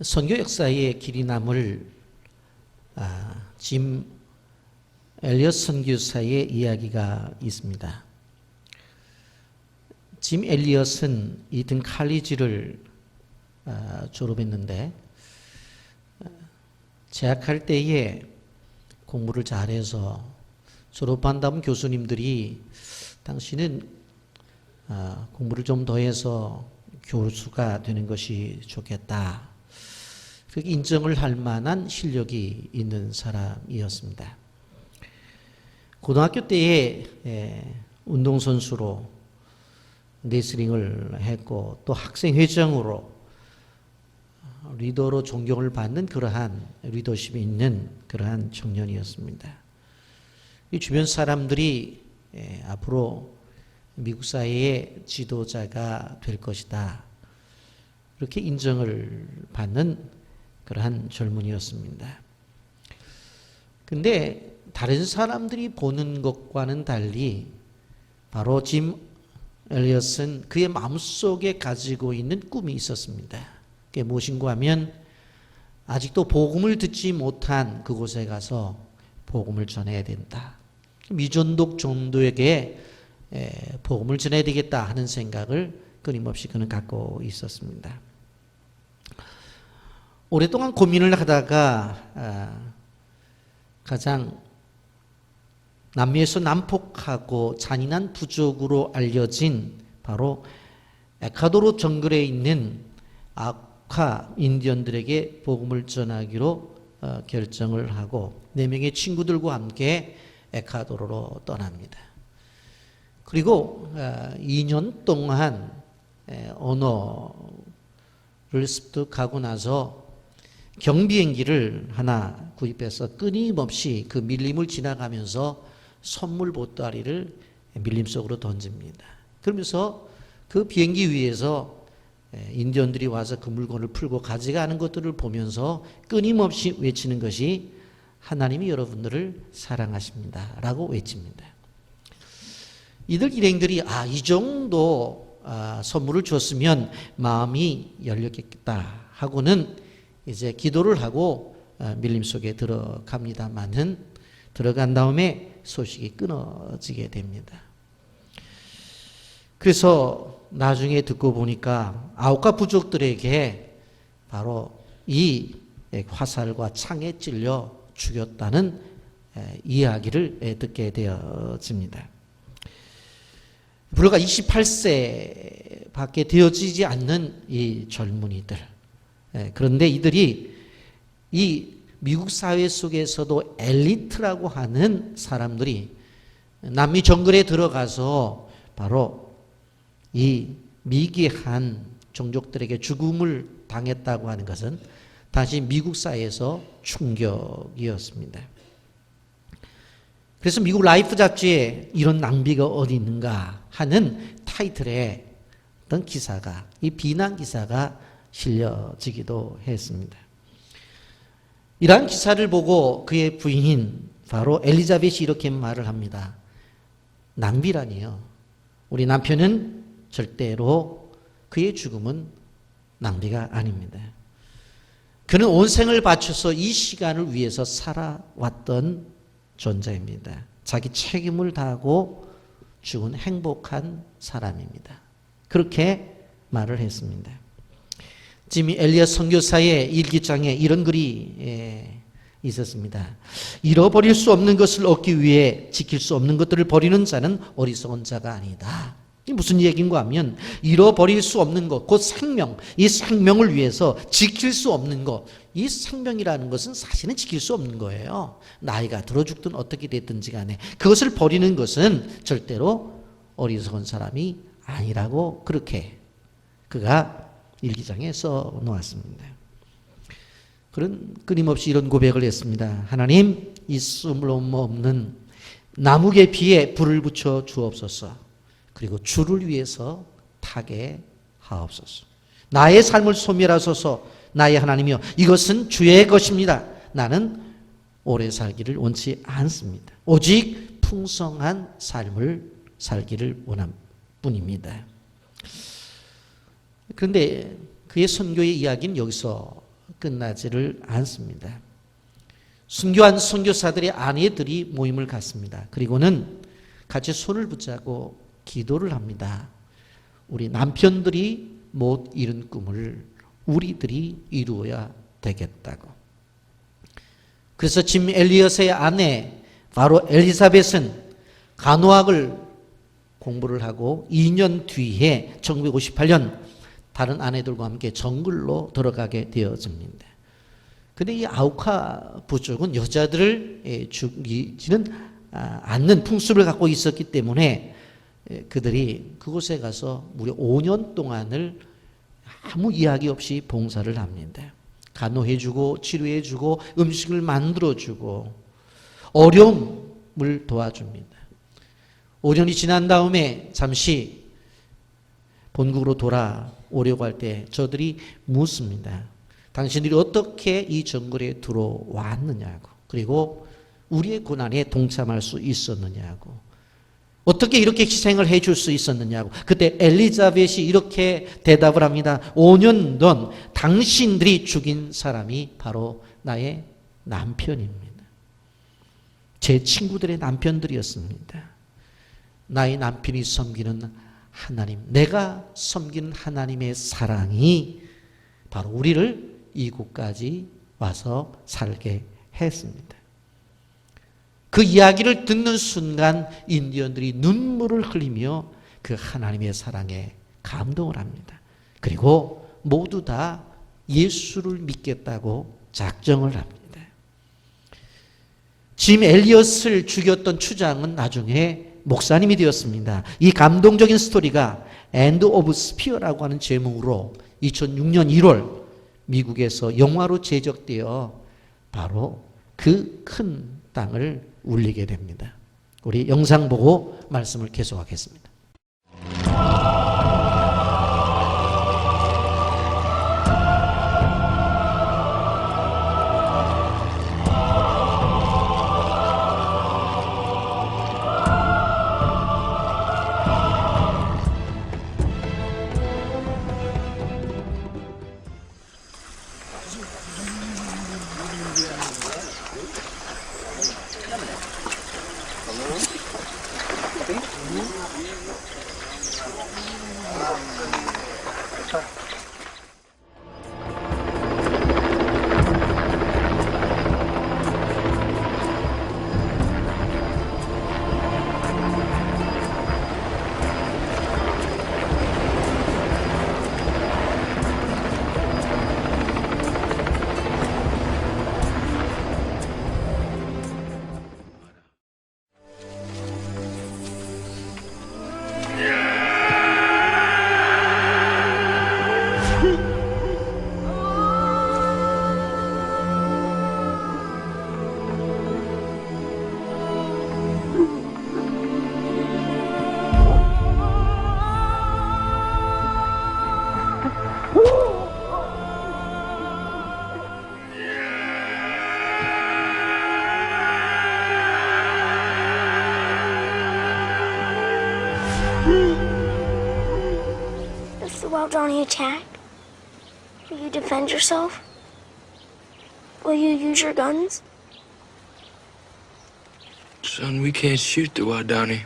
선교 역사의 길이 남을 짐 엘리엇 선교사의 이야기가 있습니다. 짐 엘리엇은 이튼 칼리지를 졸업했는데 재학할 때에 공부를 잘해서 졸업한 다음 교수님들이 당신은 공부를 좀 더 해서 교수가 되는 것이 좋겠다. 그렇게 인정을 할 만한 실력이 있는 사람이었습니다. 고등학교 때에 운동선수로 레슬링을 했고 또 학생회장으로 리더로 존경을 받는 그러한 리더십이 있는 그러한 청년이었습니다. 이 주변 사람들이 앞으로 미국 사회의 지도자가 될 것이다. 그렇게 인정을 받는 그러한 젊은이였습니다. 근데 다른 사람들이 보는 것과는 달리 바로 짐 엘리엇은 그의 마음속에 가지고 있는 꿈이 있었습니다. 그게 무엇인가 하면 아직도 복음을 듣지 못한 그곳에 가서 복음을 전해야 된다. 미전독 정도에게 복음을 전해야 되겠다 하는 생각을 끊임없이 그는 갖고 있었습니다. 오랫동안 고민을 하다가 가장 남미에서 난폭하고 잔인한 부족으로 알려진 바로 에콰도르 정글에 있는 아카 인디언들에게 복음을 전하기로 결정을 하고 4명의 친구들과 함께 에콰도르로 떠납니다. 그리고 2년 동안 언어를 습득하고 나서 경비행기를 하나 구입해서 끊임없이 그 밀림을 지나가면서 선물 보따리를 밀림 속으로 던집니다. 그러면서 그 비행기 위에서 인디언들이 와서 그 물건을 풀고 가져가는 것들을 보면서 끊임없이 외치는 것이 하나님이 여러분들을 사랑하십니다 라고 외칩니다. 이들 일행들이 이 정도 선물을 줬으면 마음이 열렸겠다 하고는 이제 기도를 하고 밀림 속에 들어갑니다만은 들어간 다음에 소식이 끊어지게 됩니다. 그래서 나중에 듣고 보니까 아우카 부족들에게 바로 이 화살과 창에 찔려 죽였다는 이야기를 듣게 되어집니다. 불과 28세 밖에 되어지지 않는 이 젊은이들. 그런데 이들이 이 미국 사회 속에서도 엘리트라고 하는 사람들이 남미 정글에 들어가서 바로 이 미개한 종족들에게 죽음을 당했다고 하는 것은 다시 미국 사회에서 충격이었습니다. 그래서 미국 라이프 잡지에 이런 낭비가 어디 있는가 하는 타이틀의 어떤 기사가, 이 비난 기사가 실려지기도 했습니다. 이러한 기사를 보고 그의 부인인 바로 엘리자벳이 이렇게 말을 합니다. 낭비라니요. 우리 남편은 절대로 그의 죽음은 낭비가 아닙니다. 그는 온 생을 바쳐서 이 시간을 위해서 살아왔던 존재입니다. 자기 책임을 다하고 죽은 행복한 사람입니다. 그렇게 말을 했습니다. 짐 엘리엇 선교사의 일기장에 이런 글이 있었습니다. 잃어버릴 수 없는 것을 얻기 위해 지킬 수 없는 것들을 버리는 자는 어리석은 자가 아니다. 이게 무슨 얘기인가 하면 잃어버릴 수 없는 것, 곧 생명, 이 생명을 위해서 지킬 수 없는 것, 이 생명이라는 것은 사실은 지킬 수 없는 거예요. 나이가 들어 죽든 어떻게 됐든지 간에 그것을 버리는 것은 절대로 어리석은 사람이 아니라고 그렇게 그가 일기장에 써 놓았습니다. 그런 끊임없이 이런 고백을 했습니다. 하나님, 이 쓸모없는 나무계피에 불을 붙여 주옵소서. 그리고 주를 위해서 타게 하옵소서. 나의 삶을 소멸하소서. 나의 하나님이여, 이것은 주의 것입니다. 나는 오래 살기를 원치 않습니다. 오직 풍성한 삶을 살기를 원함 뿐입니다. 그런데 그의 선교의 이야기는 여기서 끝나지를 않습니다. 순교한 선교사들의 아내들이 모임을 갖습니다. 그리고는 같이 손을 붙잡고 기도를 합니다. 우리 남편들이 못 이룬 꿈을 우리들이 이루어야 되겠다고. 그래서 짐 엘리엇의 아내 바로 엘리사벳은 간호학을 공부를 하고 2년 뒤에 1958년 다른 아내들과 함께 정글로 들어가게 되어집니다. 근데 이 아우카 부족은 여자들을 죽이지는 않는 풍습을 갖고 있었기 때문에 그들이 그곳에 가서 무려 5년 동안을 아무 이야기 없이 봉사를 합니다. 간호해주고 치료해주고 음식을 만들어주고 어려움을 도와줍니다. 5년이 지난 다음에 잠시 본국으로 돌아오려고 할 때 저들이 묻습니다. 당신들이 어떻게 이 정글에 들어왔느냐고, 그리고 우리의 고난에 동참할 수 있었느냐고, 어떻게 이렇게 희생을 해줄 수 있었느냐고. 그때 엘리자벳이 이렇게 대답을 합니다. 5년 전 당신들이 죽인 사람이 바로 나의 남편입니다. 제 친구들의 남편들이었습니다. 나의 남편이 섬기는 하나님, 내가 섬기는 하나님의 사랑이 바로 우리를 이곳까지 와서 살게 했습니다. 그 이야기를 듣는 순간 인디언들이 눈물을 흘리며 그 하나님의 사랑에 감동을 합니다. 그리고 모두 다 예수를 믿겠다고 작정을 합니다. 짐 엘리엇을 죽였던 추장은 나중에 목사님이 되었습니다. 이 감동적인 스토리가 End of Spear라고 하는 제목으로 2006년 1월 미국에서 영화로 제작되어 바로 그 큰 땅을 울리게 됩니다. 우리 영상 보고 말씀을 계속하겠습니다. If the Waodani attack, will you defend yourself? Will you use your guns? Son, we can't shoot the Waodani.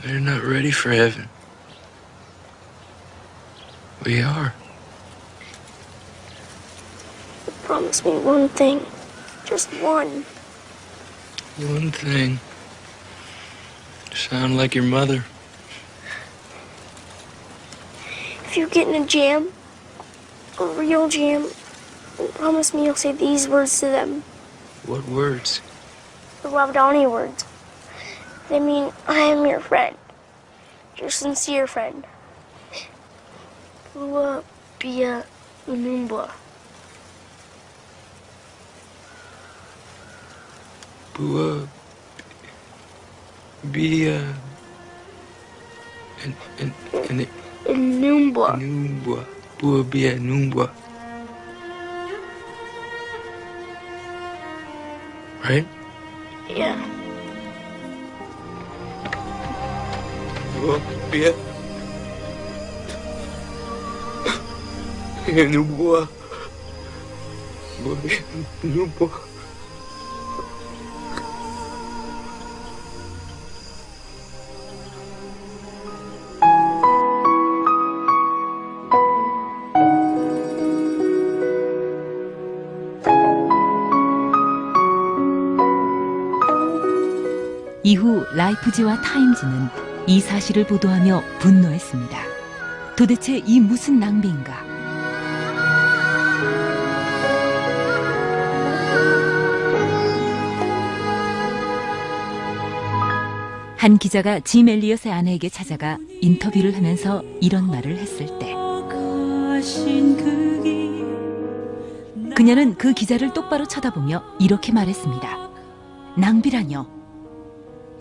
They're not ready for heaven. We are. But promise me one thing. Just one. One thing. Sound like your mother. If you get in a jam, a real jam, then promise me you'll say these words to them. What words? The Waodani words. They mean, I am your friend. Your sincere friend. Bua Bia Unumba. Bua. Bia. And Unumba. Numbwa. Bua Bia Numbwa. Right? Yeah. Bua Bia. Nubwa. Nubwa. 이후 라이프지와 타임지는 이 사실을 보도하며 분노했습니다. 도대체 이 무슨 낭비인가? 한 기자가 짐 엘리엇의 아내에게 찾아가 인터뷰를 하면서 이런 말을 했을 때 그녀는 그 기자를 똑바로 쳐다보며 이렇게 말했습니다. 낭비라뇨.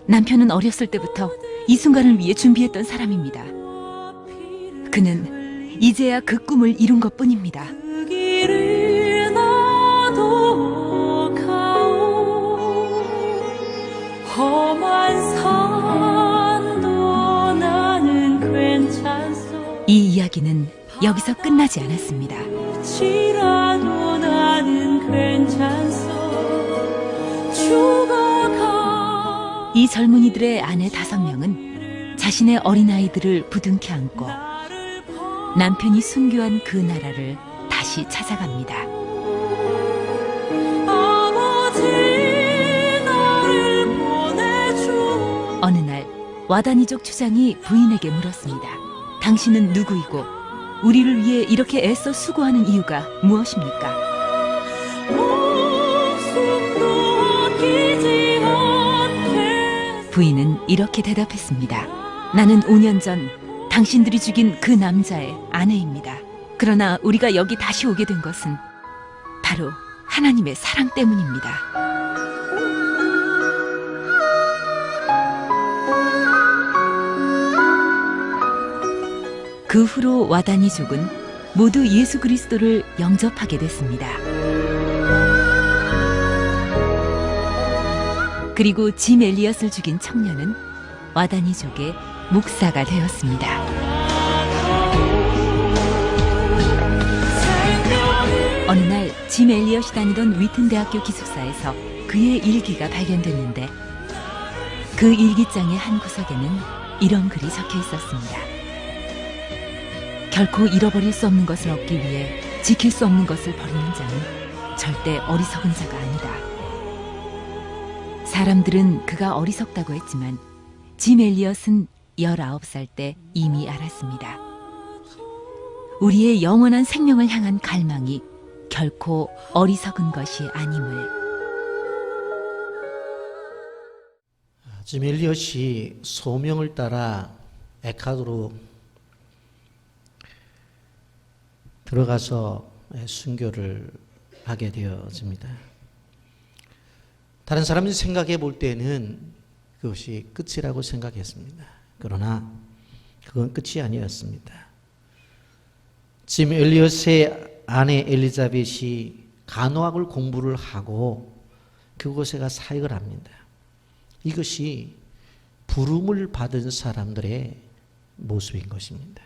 남편은 어렸을 때부터 이 순간을 위해 준비했던 사람입니다. 그는 이제야 그 꿈을 이룬 것뿐입니다. 이 이야기는 여기서 끝나지 않았습니다. 이 젊은이들의 아내 5명은 자신의 어린아이들을 부둥켜 안고 남편이 순교한 그 나라를 다시 찾아갑니다. 어느 날 와다니족 추장이 부인에게 물었습니다. 당신은 누구이고 우리를 위해 이렇게 애써 수고하는 이유가 무엇입니까? 부인은 이렇게 대답했습니다. 나는 5년 전 당신들이 죽인 그 남자의 아내입니다. 그러나 우리가 여기 다시 오게 된 것은 바로 하나님의 사랑 때문입니다. 그 후로 와다니족은 모두 예수 그리스도를 영접하게 됐습니다. 그리고 짐 엘리엇을 죽인 청년은 와다니족의 목사가 되었습니다. 어느 날 짐 엘리엇이 다니던 위튼 대학교 기숙사에서 그의 일기가 발견됐는데 그 일기장의 한 구석에는 이런 글이 적혀 있었습니다. 결코 잃어버릴 수 없는 것을 얻기 위해 지킬 수 없는 것을 버리는 자는 절대 어리석은 자가 아니다. 사람들은 그가 어리석다고 했지만 짐 엘리엇은 19살 때 이미 알았습니다. 우리의 영원한 생명을 향한 갈망이 결코 어리석은 것이 아님을. 짐 엘리엇이 소명을 따라 에콰도르로 들어가서 순교를 하게 되어집니다. 다른 사람들이 생각해 볼 때는 그것이 끝이라고 생각했습니다. 그러나 그건 끝이 아니었습니다. 짐 엘리엇의 아내 엘리자벳이 간호학을 공부를 하고 그곳에 가 사역을 합니다. 이것이 부름을 받은 사람들의 모습인 것입니다.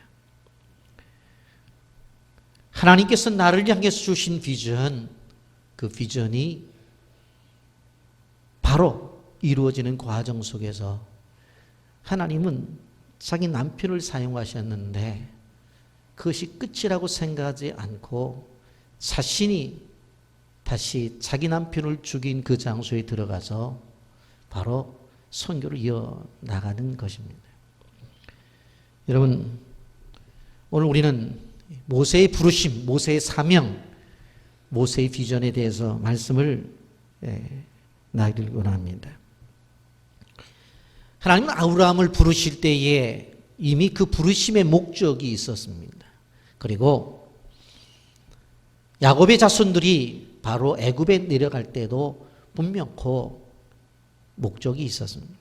하나님께서 나를 향해서 주신 비전, 그 비전이 바로 이루어지는 과정 속에서 하나님은 자기 남편을 사용하셨는데 그것이 끝이라고 생각하지 않고 자신이 다시 자기 남편을 죽인 그 장소에 들어가서 바로 선교를 이어나가는 것입니다. 여러분, 오늘 우리는 모세의 부르심, 모세의 사명, 모세의 비전에 대해서 말씀을 나누려고 합니다. 하나님은 아브라함을 부르실 때에 이미 그 부르심의 목적이 있었습니다. 그리고 야곱의 자손들이 바로 애굽에 내려갈 때도 분명코 목적이 있었습니다.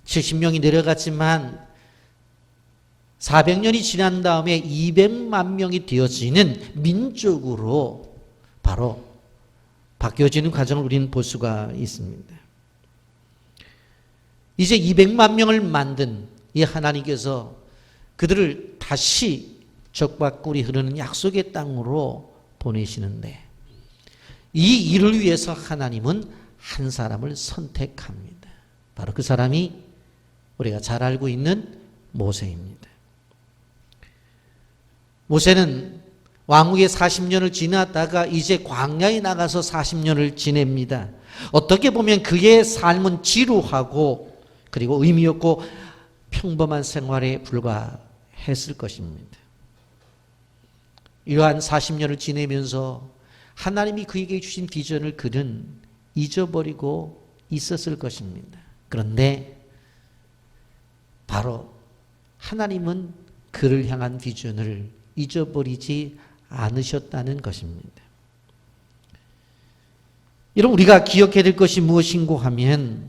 70명이 내려갔지만 400년이 지난 다음에 200만 명이 되어지는 민족으로 바로 바뀌어지는 과정을 우리는 볼 수가 있습니다. 이제 200만 명을 만든 이 하나님께서 그들을 다시 적과 꿀이 흐르는 약속의 땅으로 보내시는데 이 일을 위해서 하나님은 한 사람을 선택합니다. 바로 그 사람이 우리가 잘 알고 있는 모세입니다. 모세는 왕후에 40년을 지났다가 이제 광야에 나가서 40년을 지냅니다. 어떻게 보면 그의 삶은 지루하고 그리고 의미 없고 평범한 생활에 불과했을 것입니다. 이러한 40년을 지내면서 하나님이 그에게 주신 비전을 그는 잊어버리고 있었을 것입니다. 그런데 바로 하나님은 그를 향한 비전을 잊어버리지 않으셨다는 것입니다. 여러분, 우리가 기억해야 될 것이 무엇인고 하면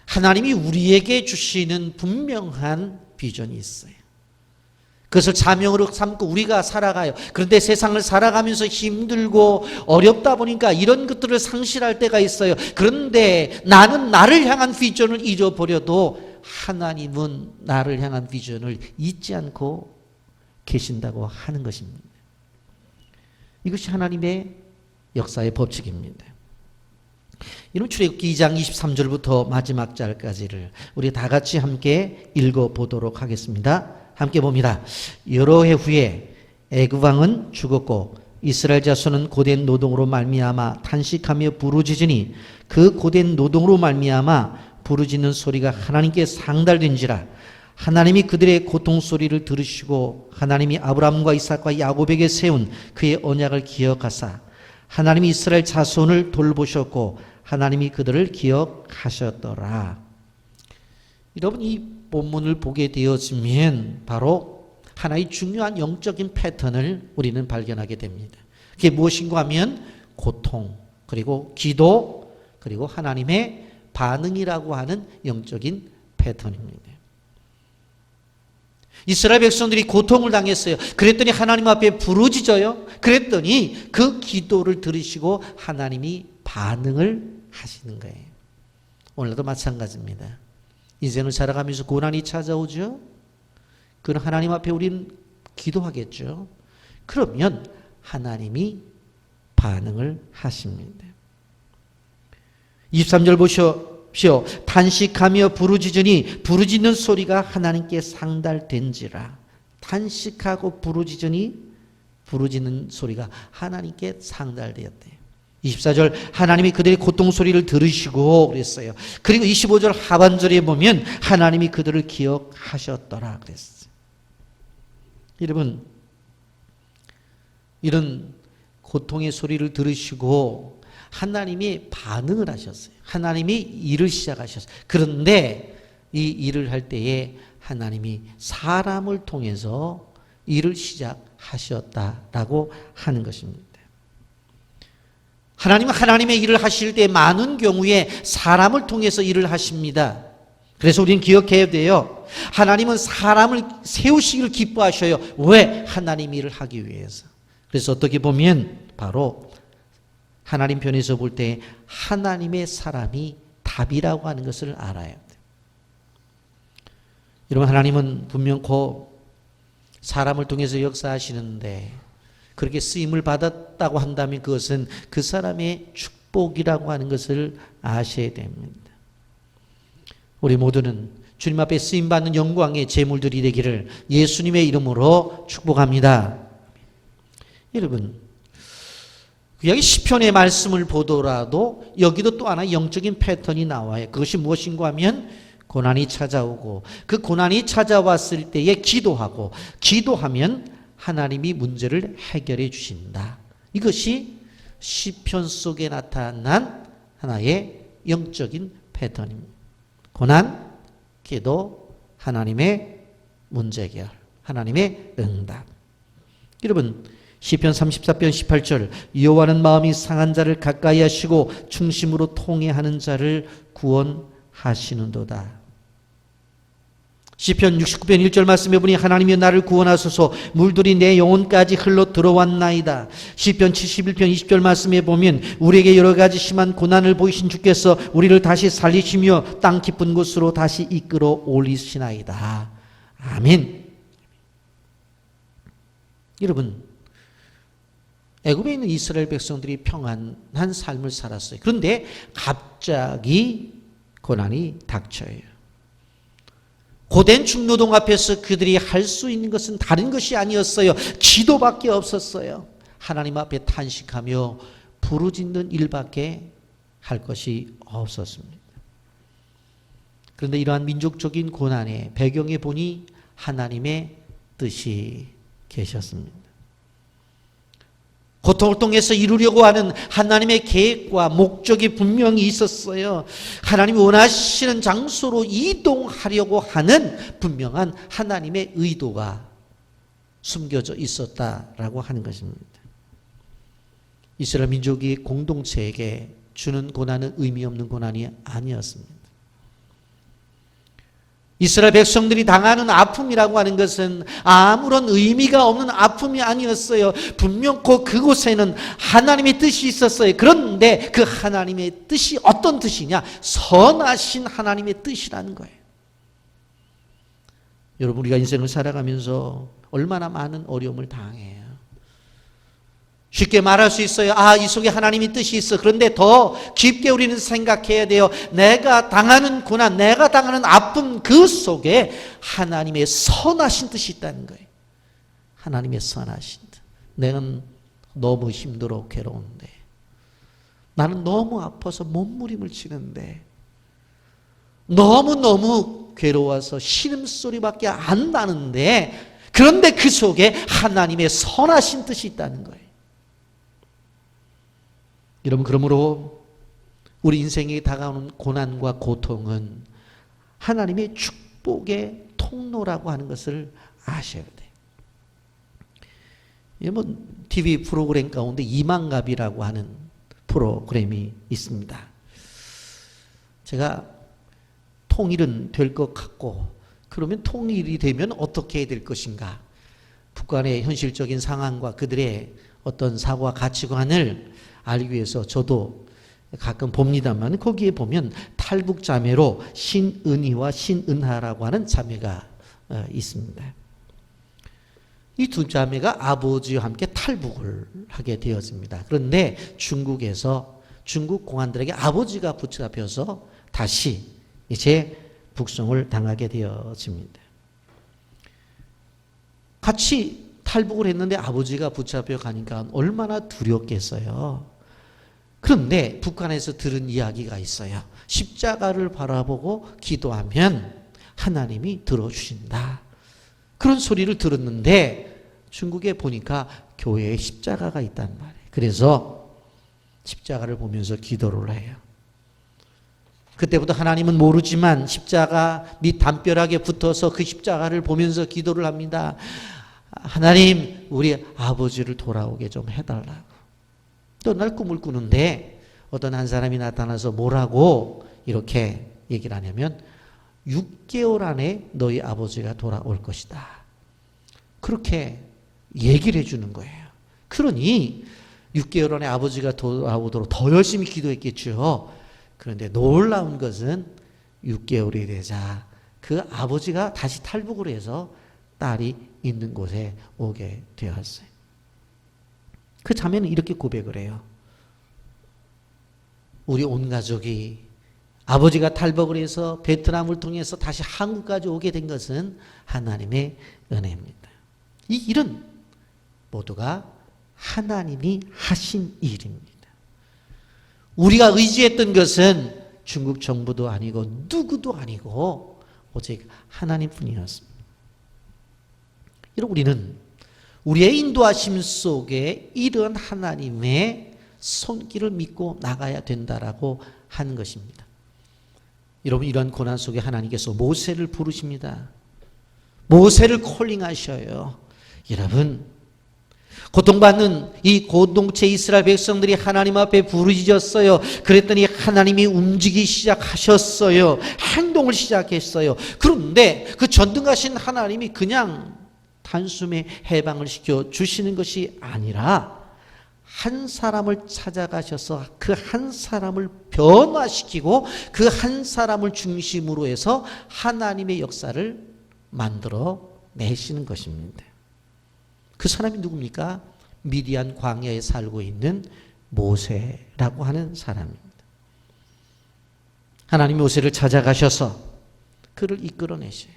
하나님이 우리에게 주시는 분명한 비전이 있어요. 그것을 자명으로 삼고 우리가 살아가요. 그런데 세상을 살아가면서 힘들고 어렵다 보니까 이런 것들을 상실할 때가 있어요. 그런데 나는 나를 향한 비전을 잊어버려도 하나님은 나를 향한 비전을 잊지 않고 계신다고 하는 것입니다. 이것이 하나님의 역사의 법칙입니다. 이런 출애굽기 2장 23절부터 마지막 절까지를 우리 다 같이 함께 읽어보도록 하겠습니다. 함께 봅니다. 여러 해 후에 애굽 왕은 죽었고 이스라엘 자손은 고된 노동으로 말미암아 탄식하며 부르짖으니 그 고된 노동으로 말미암아 부르짖는 소리가 하나님께 상달된지라. 하나님이 그들의 고통 소리를 들으시고 하나님이 아브라함과 이삭과 야곱에게 세운 그의 언약을 기억하사 하나님이 이스라엘 자손을 돌보셨고 하나님이 그들을 기억하셨더라. 여러분, 이 본문을 보게 되어지면 바로 하나의 중요한 영적인 패턴을 우리는 발견하게 됩니다. 그게 무엇인가 하면 고통, 그리고 기도, 그리고 하나님의 반응이라고 하는 영적인 패턴입니다. 이스라엘 백성들이 고통을 당했어요. 그랬더니 하나님 앞에 부르짖어요. 그랬더니 그 기도를 들으시고 하나님이 반응을 하시는 거예요. 오늘도 마찬가지입니다. 인생을 살아가면서 고난이 찾아오죠. 그럼 하나님 앞에 우리는 기도하겠죠. 그러면 하나님이 반응을 하십니다. 23절 보십시오. 탄식하며 부르짖으니 부르짖는 소리가 하나님께 상달된지라. 탄식하고 부르짖으니 부르짖는 소리가 하나님께 상달되었대요. 24절 하나님이 그들의 고통 소리를 들으시고 그랬어요. 그리고 25절 하반절에 보면 하나님이 그들을 기억하셨더라 그랬어요. 여러분, 이런 고통의 소리를 들으시고 하나님이 반응을 하셨어요. 하나님이 일을 시작하셨어요. 그런데 이 일을 할 때에 하나님이 사람을 통해서 일을 시작하셨다라고 하는 것입니다. 하나님은 하나님의 일을 하실 때 많은 경우에 사람을 통해서 일을 하십니다. 그래서 우리는 기억해야 돼요. 하나님은 사람을 세우시기를 기뻐하셔요. 왜? 하나님 일을 하기 위해서. 그래서 어떻게 보면 바로 하나님 편에서 볼 때 하나님의 사람이 답이라고 하는 것을 알아야 돼요. 여러분, 하나님은 분명코 사람을 통해서 역사하시는데 그렇게 쓰임을 받았다고 한다면 그것은 그 사람의 축복이라고 하는 것을 아셔야 됩니다. 우리 모두는 주님 앞에 쓰임받는 영광의 제물들이 되기를 예수님의 이름으로 축복합니다. 여러분, 여기 시편의 말씀을 보더라도 여기도 또 하나 영적인 패턴이 나와요. 그것이 무엇인가 하면 고난이 찾아오고 그 고난이 찾아왔을 때에 기도하고 기도하면 하나님이 문제를 해결해 주신다. 이것이 시편 속에 나타난 하나의 영적인 패턴입니다. 고난, 기도, 하나님의 문제 해결, 하나님의 응답. 여러분, 시편 34편 18절 여호와는 마음이 상한 자를 가까이 하시고 중심으로 통회하는 자를 구원하시는도다. 시편 69편 1절 말씀해 보니 하나님이 나를 구원하소서 물들이 내 영혼까지 흘러 들어왔나이다. 시편 71편 20절 말씀해 보면 우리에게 여러 가지 심한 고난을 보이신 주께서 우리를 다시 살리시며 땅 깊은 곳으로 다시 이끌어 올리시나이다. 아멘. 여러분, 애굽에 있는 이스라엘 백성들이 평안한 삶을 살았어요. 그런데 갑자기 고난이 닥쳐요. 고된 중노동 앞에서 그들이 할 수 있는 것은 다른 것이 아니었어요. 기도밖에 없었어요. 하나님 앞에 탄식하며 부르짖는 일밖에 할 것이 없었습니다. 그런데 이러한 민족적인 고난의 배경에 보니 하나님의 뜻이 계셨습니다. 고통을 통해서 이루려고 하는 하나님의 계획과 목적이 분명히 있었어요. 하나님이 원하시는 장소로 이동하려고 하는 분명한 하나님의 의도가 숨겨져 있었다라고 하는 것입니다. 이스라엘 민족이 공동체에게 주는 고난은 의미 없는 고난이 아니었습니다. 이스라엘 백성들이 당하는 아픔이라고 하는 것은 아무런 의미가 없는 아픔이 아니었어요. 분명코 그곳에는 하나님의 뜻이 있었어요. 그런데 그 하나님의 뜻이 어떤 뜻이냐? 선하신 하나님의 뜻이라는 거예요. 여러분, 우리가 인생을 살아가면서 얼마나 많은 어려움을 당해요. 쉽게 말할 수 있어요. 이 속에 하나님의 뜻이 있어. 그런데 더 깊게 우리는 생각해야 돼요. 내가 당하는 고난, 내가 당하는 아픔 그 속에 하나님의 선하신 뜻이 있다는 거예요. 하나님의 선하신 뜻. 내가 너무 힘들어 괴로운데, 나는 너무 아파서 몸부림을 치는데, 너무너무 괴로워서 신음소리밖에 안 나는데, 그런데 그 속에 하나님의 선하신 뜻이 있다는 거예요. 여러분, 그러므로 우리 인생에 다가오는 고난과 고통은 하나님의 축복의 통로라고 하는 것을 아셔야 돼요. 여러분, TV 프로그램 가운데 이만갑이라고 하는 프로그램이 있습니다. 제가 통일은 될 것 같고, 그러면 통일이 되면 어떻게 해야 될 것인가? 북한의 현실적인 상황과 그들의 어떤 사고와 가치관을 알기 위해서 저도 가끔 봅니다만, 거기에 보면 탈북 자매로 신은희와 신은하라고 하는 자매가 있습니다. 이 두 자매가 아버지와 함께 탈북을 하게 되었습니다. 그런데 중국에서 중국 공안들에게 아버지가 붙잡혀서 다시 이제 북송을 당하게 되어집니다. 같이 탈북을 했는데 아버지가 붙잡혀 가니까 얼마나 두렵겠어요. 그런데 북한에서 들은 이야기가 있어요. 십자가를 바라보고 기도하면 하나님이 들어주신다. 그런 소리를 들었는데 중국에 보니까 교회에 십자가가 있단 말이에요. 그래서 십자가를 보면서 기도를 해요. 그때부터 하나님은 모르지만 십자가 밑 담벼락에 붙어서 그 십자가를 보면서 기도를 합니다. 하나님, 우리 아버지를 돌아오게 좀 해달라고. 또 날 꿈을 꾸는데 어떤 한 사람이 나타나서 뭐라고 이렇게 얘기를 하냐면 6개월 안에 너희 아버지가 돌아올 것이다. 그렇게 얘기를 해주는 거예요. 그러니 6개월 안에 아버지가 돌아오도록 더 열심히 기도했겠죠. 그런데 놀라운 것은 6개월이 되자 그 아버지가 다시 탈북을 해서 딸이 있는 곳에 오게 되었어요. 그 자매는 이렇게 고백을 해요. 우리 온 가족이 아버지가 탈북을 해서 베트남을 통해서 다시 한국까지 오게 된 것은 하나님의 은혜입니다. 이 일은 모두가 하나님이 하신 일입니다. 우리가 의지했던 것은 중국 정부도 아니고 누구도 아니고 오직 하나님뿐이었습니다. 이런 우리는 우리의 인도하심 속에 이런 하나님의 손길을 믿고 나가야 된다라고 하는 것입니다. 여러분, 이런 고난 속에 하나님께서 모세를 부르십니다. 모세를 콜링하셔요. 여러분, 고통받는 이 공동체 이스라엘 백성들이 하나님 앞에 부르짖었어요. 그랬더니 하나님이 움직이기 시작하셨어요. 행동을 시작했어요. 그런데 그 전능하신 하나님이 그냥 단숨에 해방을 시켜 주시는 것이 아니라 한 사람을 찾아가셔서 그 한 사람을 변화시키고 그 한 사람을 중심으로 해서 하나님의 역사를 만들어 내시는 것입니다. 그 사람이 누굽니까? 미디안 광야에 살고 있는 모세라고 하는 사람입니다. 하나님이 모세를 찾아가셔서 그를 이끌어내셔요.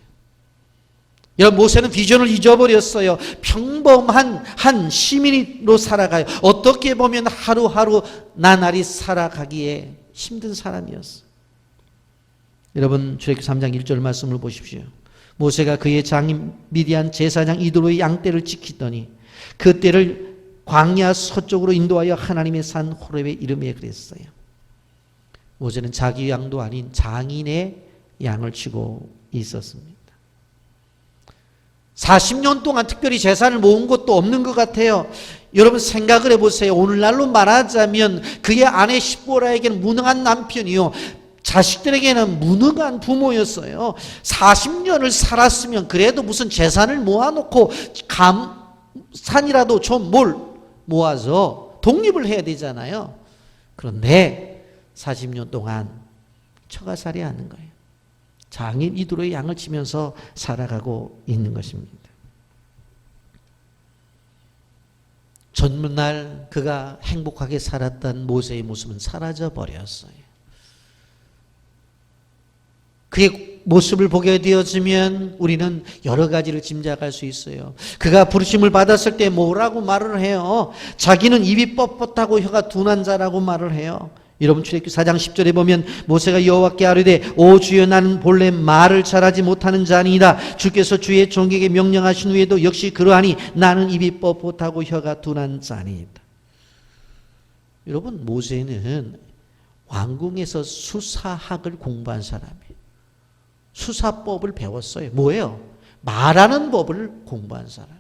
여러분, 모세는 비전을 잊어버렸어요. 평범한 한 시민으로 살아가요. 어떻게 보면 하루하루 나날이 살아가기에 힘든 사람이었어요. 여러분, 출애굽기 3장 1절 말씀을 보십시오. 모세가 그의 장인 미디안 제사장 이드로의 양떼를 지키더니 그 떼를 광야 서쪽으로 인도하여 하나님의 산 호렙에 이르며 그랬어요. 모세는 자기 양도 아닌 장인의 양을 치고 있었습니다. 40년 동안 특별히 재산을 모은 것도 없는 것 같아요. 여러분 생각을 해보세요. 오늘날로 말하자면 그의 아내 십보라에게는 무능한 남편이요, 자식들에게는 무능한 부모였어요. 40년을 살았으면 그래도 무슨 재산을 모아놓고 산이라도 좀 뭘 모아서 독립을 해야 되잖아요. 그런데 40년 동안 처가살이 하는 거예요. 장인 이드로의 양을 치면서 살아가고 있는 것입니다. 전날 그가 행복하게 살았던 모세의 모습은 사라져 버렸어요. 그의 모습을 보게 되어지면 우리는 여러 가지를 짐작할 수 있어요. 그가 부르심을 받았을 때 뭐라고 말을 해요? 자기는 입이 뻣뻣하고 혀가 둔한 자라고 말을 해요. 여러분, 출애굽기 4장 10절에 보면 모세가 여호와께 아뢰되 오 주여, 나는 본래 말을 잘하지 못하는 자니이다. 주께서 주의 종에게 명령하신 후에도 역시 그러하니 나는 입이 뻣뻣하고 혀가 둔한 자니이다. 여러분, 모세는 왕궁에서 수사학을 공부한 사람이에요. 수사법을 배웠어요. 뭐예요? 말하는 법을 공부한 사람이에요.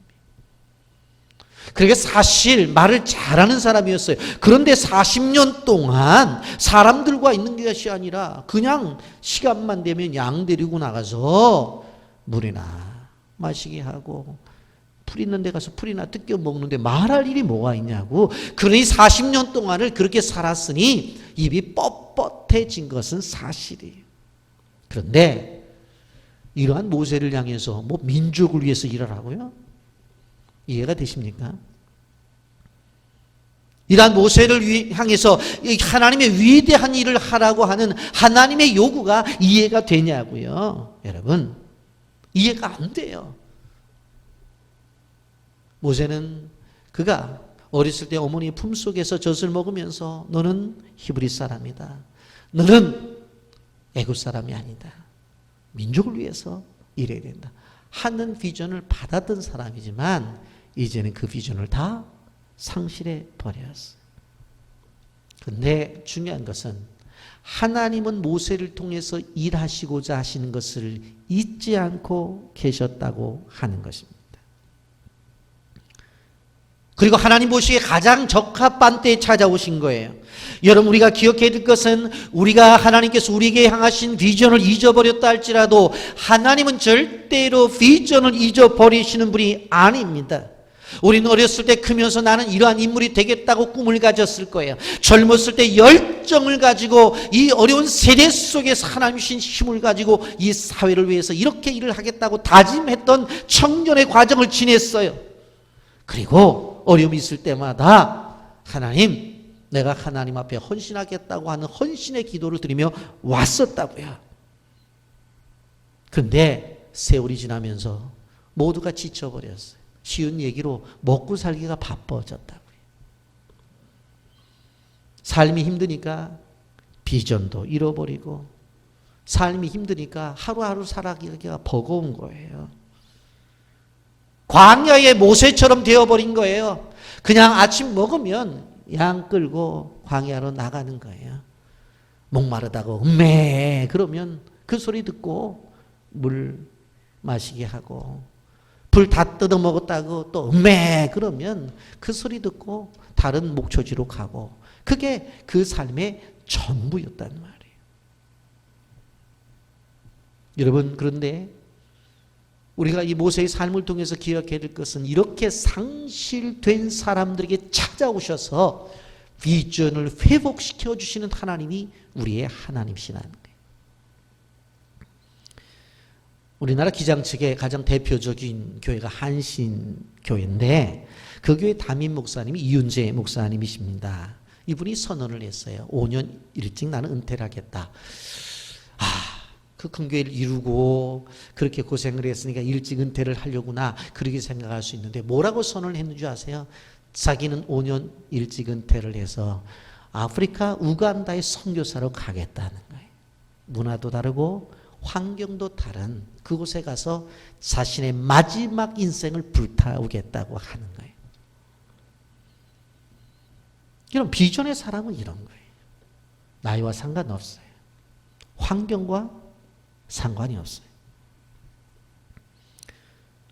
그러니까 사실 말을 잘하는 사람이었어요. 그런데 40년 동안 사람들과 있는 것이 아니라 그냥 시간만 되면 양 데리고 나가서 물이나 마시게 하고 풀 있는 데 가서 풀이나 뜯겨 먹는데 말할 일이 뭐가 있냐고. 그러니 40년 동안을 그렇게 살았으니 입이 뻣뻣해진 것은 사실이에요. 그런데 이러한 모세를 향해서 뭐 민족을 위해서 일하라고요? 이해가 되십니까? 이러한 모세를 향해서 하나님의 위대한 일을 하라고 하는 하나님의 요구가 이해가 되냐고요? 여러분, 이해가 안 돼요. 모세는 그가 어렸을 때 어머니의 품속에서 젖을 먹으면서 너는 히브리 사람이다, 너는 애굽 사람이 아니다, 민족을 위해서 일해야 된다 하는 비전을 받았던 사람이지만 이제는 그 비전을 다 상실해 버렸어요. 그런데 중요한 것은 하나님은 모세를 통해서 일하시고자 하시는 것을 잊지 않고 계셨다고 하는 것입니다. 그리고 하나님 보시기에 가장 적합한 때에 찾아오신 거예요. 여러분, 우리가 기억해야 될 것은 우리가 하나님께서 우리에게 향하신 비전을 잊어버렸다 할지라도 하나님은 절대로 비전을 잊어버리시는 분이 아닙니다. 우리는 어렸을 때 크면서 나는 이러한 인물이 되겠다고 꿈을 가졌을 거예요. 젊었을 때 열정을 가지고 이 어려운 세대 속에서 하나님 주신 힘을 가지고 이 사회를 위해서 이렇게 일을 하겠다고 다짐했던 청년의 과정을 지냈어요. 그리고 어려움이 있을 때마다 하나님, 내가 하나님 앞에 헌신하겠다고 하는 헌신의 기도를 드리며 왔었다고요. 그런데 세월이 지나면서 모두가 지쳐버렸어요. 쉬운 얘기로 먹고 살기가 바빠졌다고요. 삶이 힘드니까 비전도 잃어버리고, 삶이 힘드니까 하루하루 살아가기가 버거운 거예요. 광야의 모세처럼 되어버린 거예요. 그냥 아침 먹으면 양 끌고 광야로 나가는 거예요. 목마르다고 음메 그러면 그 소리 듣고 물 마시게 하고, 불 다 뜯어 먹었다고 또 음메 그러면 그 소리 듣고 다른 목초지로 가고, 그게 그 삶의 전부였단 말이에요. 여러분, 그런데 우리가 이 모세의 삶을 통해서 기억해야 될 것은 이렇게 상실된 사람들에게 찾아오셔서 비전을 회복시켜 주시는 하나님이 우리의 하나님이시라는 거예요. 우리나라 기장측의 가장 대표적인 교회가 한신교회인데 그 교회 담임 목사님이 이윤재 목사님이십니다. 이분이 선언을 했어요. 5년 일찍 나는 은퇴를 하겠다. 그 큰 교회를 이루고 그렇게 고생을 했으니까 일찍 은퇴를 하려구나 그렇게 생각할 수 있는데 뭐라고 선언을 했는지 아세요? 자기는 5년 일찍 은퇴를 해서 아프리카 우간다의 선교사로 가겠다는 거예요. 문화도 다르고 환경도 다른 그곳에 가서 자신의 마지막 인생을 불타오겠다고 하는 거예요. 이런 비전의 사람은 이런 거예요. 나이와 상관없어요. 환경과 상관이 없어요.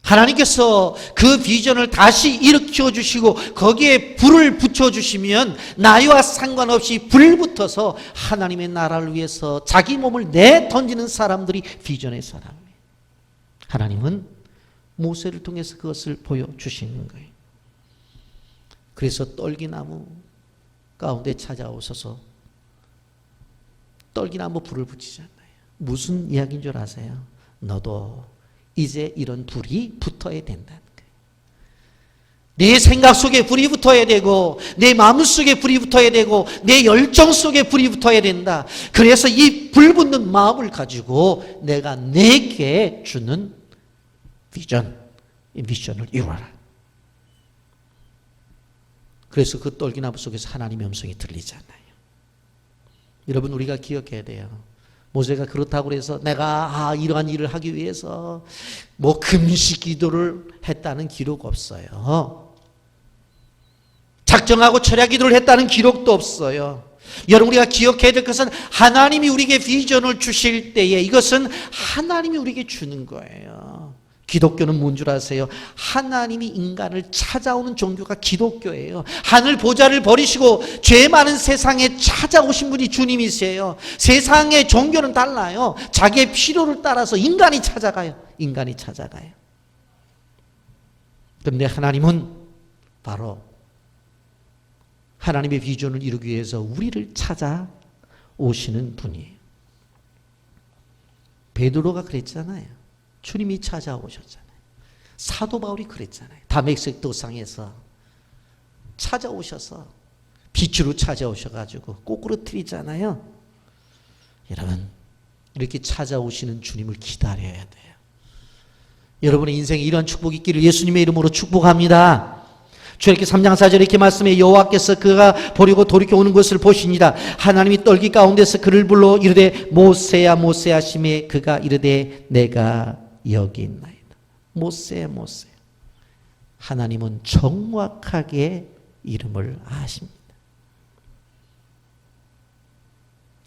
하나님께서 그 비전을 다시 일으켜 주시고 거기에 불을 붙여 주시면 나이와 상관없이 불 붙어서 하나님의 나라를 위해서 자기 몸을 내던지는 사람들이 비전의 사람이에요. 하나님은 모세를 통해서 그것을 보여주시는 거예요. 그래서 떨기나무 가운데 찾아오셔서 떨기나무 불을 붙이잖아요. 무슨 이야기인 줄 아세요? 너도 이제 이런 불이 붙어야 된다는 거예요. 내 생각 속에 불이 붙어야 되고 내 마음 속에 불이 붙어야 되고 내 열정 속에 불이 붙어야 된다. 그래서 이 불 붙는 마음을 가지고 내가 내게 주는 비전, 이 미션을 이루어라. 그래서 그 떨기나무 속에서 하나님의 음성이 들리잖아요. 여러분 우리가 기억해야 돼요. 모세가 그렇다고 해서 내가 이러한 일을 하기 위해서 뭐 금식 기도를 했다는 기록 없어요. 작정하고 철야 기도를 했다는 기록도 없어요. 여러분 우리가 기억해야 될 것은 하나님이 우리에게 비전을 주실 때에 이것은 하나님이 우리에게 주는 거예요. 기독교는 뭔 줄 아세요? 하나님이 인간을 찾아오는 종교가 기독교예요. 하늘 보좌를 버리시고 죄 많은 세상에 찾아오신 분이 주님이세요. 세상의 종교는 달라요. 자기의 필요를 따라서 인간이 찾아가요. 그런데 하나님은 바로 하나님의 비전을 이루기 위해서 우리를 찾아오시는 분이에요. 베드로가 그랬잖아요. 주님이 찾아오셨잖아요. 사도 바울이 그랬잖아요. 다메섹 도상에서 찾아오셔서 빛으로 찾아오셔가지고 꼬꾸러뜨리잖아요. 여러분 이렇게 찾아오시는 주님을 기다려야 돼요. 여러분의 인생에 이런 축복이 있기를 예수님의 이름으로 축복합니다. 주일기 3장 4절에 이렇게 말씀해 여호와께서 그가 보려고 돌이켜 오는 것을 보시니라. 하나님이 떨기 가운데서 그를 불러 이르되 모세야 모세야 하시매 그가 이르되 내가 여기 있나이다. 모세야 모세야. 하나님은 정확하게 이름을 아십니다.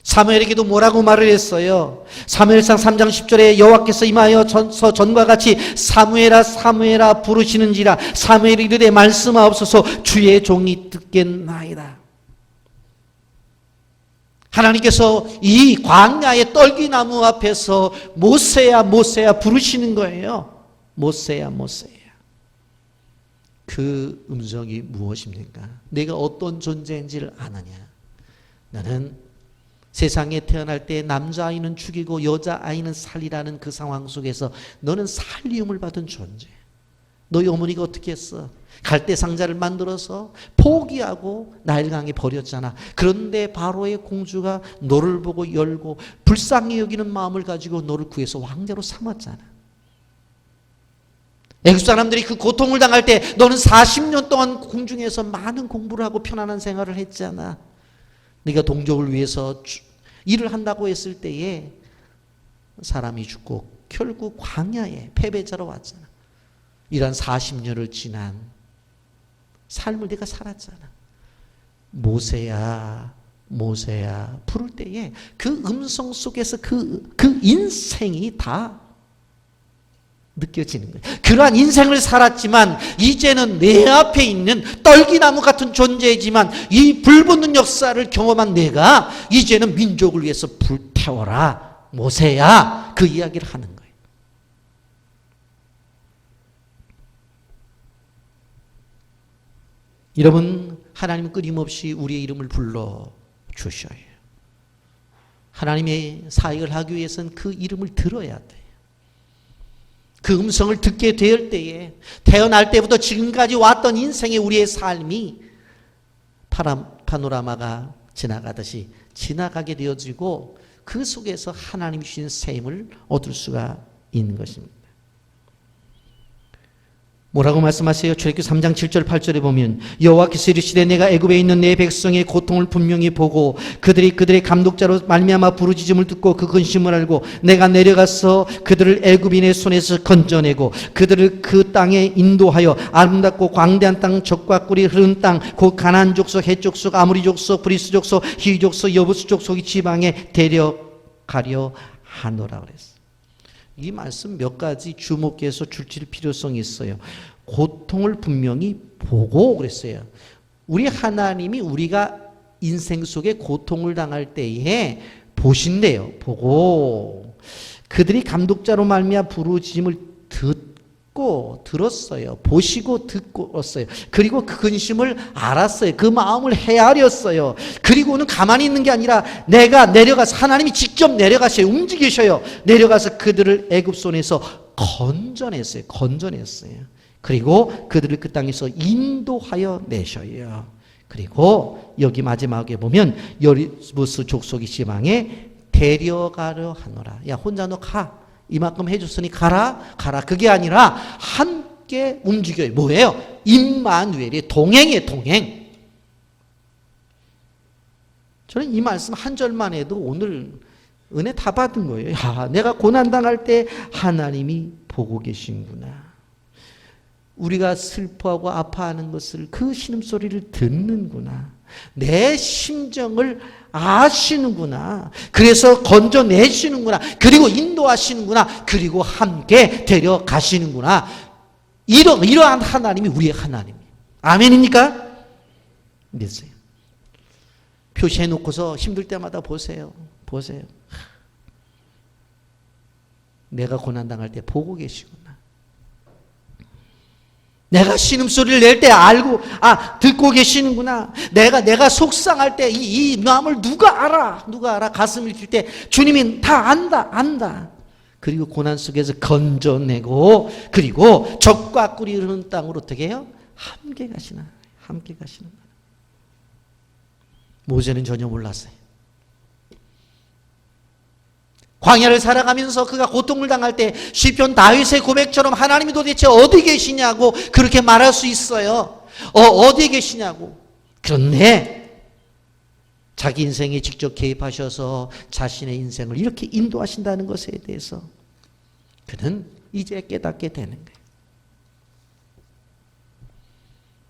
사무엘에게도 뭐라고 말을 했어요? 사무엘상 3장 10절에 여호와께서 임하여 전과 같이 사무엘아 사무엘아 부르시는지라. 사무엘이 이르되 말씀하옵소서 주의 종이 듣겠나이다. 하나님께서 이 광야의 떨기나무 앞에서 모세야 모세야 부르시는 거예요. 모세야 모세야. 그 음성이 무엇입니까? 내가 어떤 존재인지를 아느냐? 나는 세상에 태어날 때 남자아이는 죽이고 여자아이는 살리라는 그 상황 속에서 너는 살리움을 받은 존재. 너희 어머니가 어떻게 했어? 갈대상자를 만들어서 포기하고 나일강에 버렸잖아. 그런데 바로의 공주가 너를 보고 열고 불쌍히 여기는 마음을 가지고 너를 구해서 왕자로 삼았잖아. 애굽 사람들이 그 고통을 당할 때 너는 40년 동안 궁중에서 많은 공부를 하고 편안한 생활을 했잖아. 네가 동족을 위해서 일을 한다고 했을 때에 사람이 죽고 결국 광야에 패배자로 왔잖아. 이런 40년을 지난 삶을 내가 살았잖아. 모세야 모세야 부를 때에 그 음성 속에서 그 인생이 다 느껴지는 거예요. 그러한 인생을 살았지만 이제는 내 앞에 있는 떨기나무 같은 존재이지만 이 불붙는 역사를 경험한 내가 이제는 민족을 위해서 불태워라 모세야 그 이야기를 하는 거예요. 여러분 하나님은 끊임없이 우리의 이름을 불러주셔요. 하나님의 사역을 하기 위해서는 그 이름을 들어야 돼요. 그 음성을 듣게 될 때에 태어날 때부터 지금까지 왔던 인생의 우리의 삶이 파노라마가 지나가듯이 지나가게 되어지고 그 속에서 하나님이 주신 셈을 얻을 수가 있는 것입니다. 뭐라고 말씀하세요? 출애굽기 3장 7절 8절에 보면 여호와께서 이르시되 내가 애굽에 있는 내 백성의 고통을 분명히 보고 그들의 감독자로 말미암아 부르짖음을 듣고 그 근심을 알고 내가 내려가서 그들을 애굽인의 손에서 건져내고 그들을 그 땅에 인도하여 아름답고 광대한 땅 적과 꿀이 흐르는 땅 곧 가나안 족속 헷 족속 아모리 족속 브리스 족속 히위 족속 여부스 족속의 지방에 데려가려 하노라 그랬어요. 이 말씀 몇 가지 주목해서 줄칠 필요성이 있어요. 고통을 분명히 보고 그랬어요. 우리 하나님이 우리가 인생 속에 고통을 당할 때에 보신대요. 보고 그들이 감독자로 말미암아 부르짖음을 들었어요. 보시고 듣고었어요. 그리고 그 근심을 알았어요. 그 마음을 헤아렸어요. 그리고는 가만히 있는 게 아니라 내가 내려가서 하나님이 직접 내려가셔요. 움직이셔요. 내려가서 그들을 애굽 손에서 건져냈어요. 그리고 그들을 그 땅에서 인도하여 내셔요. 그리고 여기 마지막에 보면 여부스 족속의 지방에 데려가려 하노라. 야 혼자 너 가. 이만큼 해줬으니 가라. 그게 아니라 함께 움직여요. 뭐예요? 임마누엘이 동행이에요. 동행. 저는 이 말씀 한 절만 해도 오늘 은혜 다 받은 거예요. 야, 내가 고난당할 때 하나님이 보고 계신구나. 우리가 슬퍼하고 아파하는 것을 그 신음소리를 듣는구나. 내 심정을 아시는구나. 그래서 건져내시는구나. 그리고 인도하시는구나. 그리고 함께 데려가시는구나. 이러한 하나님이 우리의 하나님이에요. 아멘입니까? 믿으세요. 표시해놓고서 힘들 때마다 보세요. 내가 고난당할 때 보고 계시구나. 내가 신음소리를 낼 때 알고 듣고 계시는구나. 내가 속상할 때 이 마음을 누가 알아? 가슴을 칠 때 주님이 다 안다. 그리고 고난 속에서 건져내고 그리고 적과 꿀이 흐르는 땅으로 어떻게 해요? 함께 가시는 모세는 전혀 몰랐어요. 광야를 살아가면서 그가 고통을 당할 때 시편 다윗의 고백처럼 하나님이 도대체 어디 계시냐고 그렇게 말할 수 있어요. 어디에 계시냐고. 그런데 자기 인생에 직접 개입하셔서 자신의 인생을 이렇게 인도하신다는 것에 대해서 그는 이제 깨닫게 되는 거예요.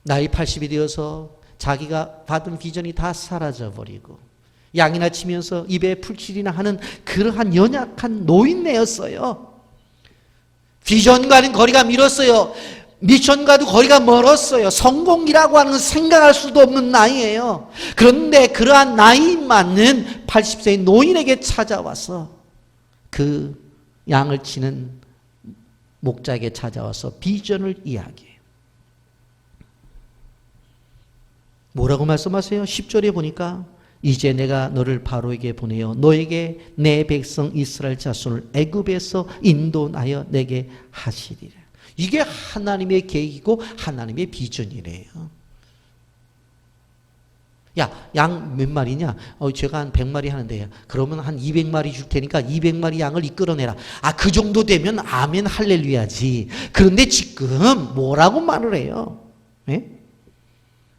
나이 80이 되어서 자기가 받은 비전이 다 사라져버리고 양이나 치면서 입에 풀칠이나 하는 그러한 연약한 노인네였어요. 비전과는 거리가 멀었어요. 미션과도 거리가 멀었어요. 성공이라고 하는 건 생각할 수도 없는 나이예요. 그런데 그러한 나이 맞는 80세의 노인에게 찾아와서 그 양을 치는 목자에게 찾아와서 비전을 이야기해요. 뭐라고 말씀하세요? 10절에 보니까 이제 내가 너를 바로에게 보내어 너에게 내 백성 이스라엘 자손을 애굽에서 인도하여 내게 하시리라. 이게 하나님의 계획이고 하나님의 비전이래요. 야, 양 몇 마리냐? 제가 한 100마리 하는데요. 그러면 한 200마리 줄 테니까 200마리 양을 이끌어내라. 그 정도 되면 아멘 할렐루야지. 그런데 지금 뭐라고 말을 해요? 네?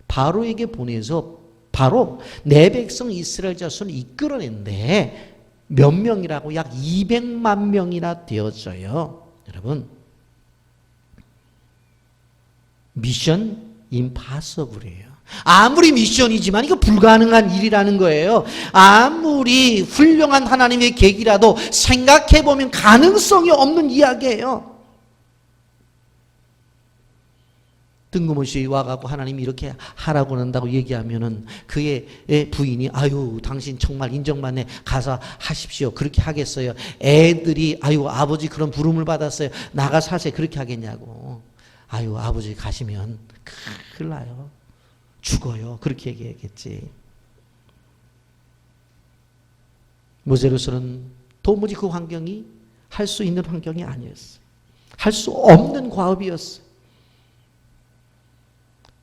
바로에게 보내서 바로 내 백성 이스라엘 자손을 이끌어낸데 몇 명이라고? 약 200만 명이나 되어져요. 여러분, 미션 임파서블이에요. 아무리 미션이지만 이거 불가능한 일이라는 거예요. 아무리 훌륭한 하나님의 계획이라도 생각해보면 가능성이 없는 이야기예요. 뜬금없이 와갖고 하나님이 이렇게 하라고 한다고 얘기하면은 그의 부인이 아유 당신 정말 인정받네 가서 하십시오 그렇게 하겠어요. 애들이 아유 아버지 그런 부름을 받았어요 나가서 하세요 그렇게 하겠냐고. 아유 아버지 가시면 큰일 나요 죽어요 그렇게 얘기했겠지. 모세로서는 도무지 그 환경이 할 수 있는 환경이 아니었어요. 할 수 없는 과업이었어요.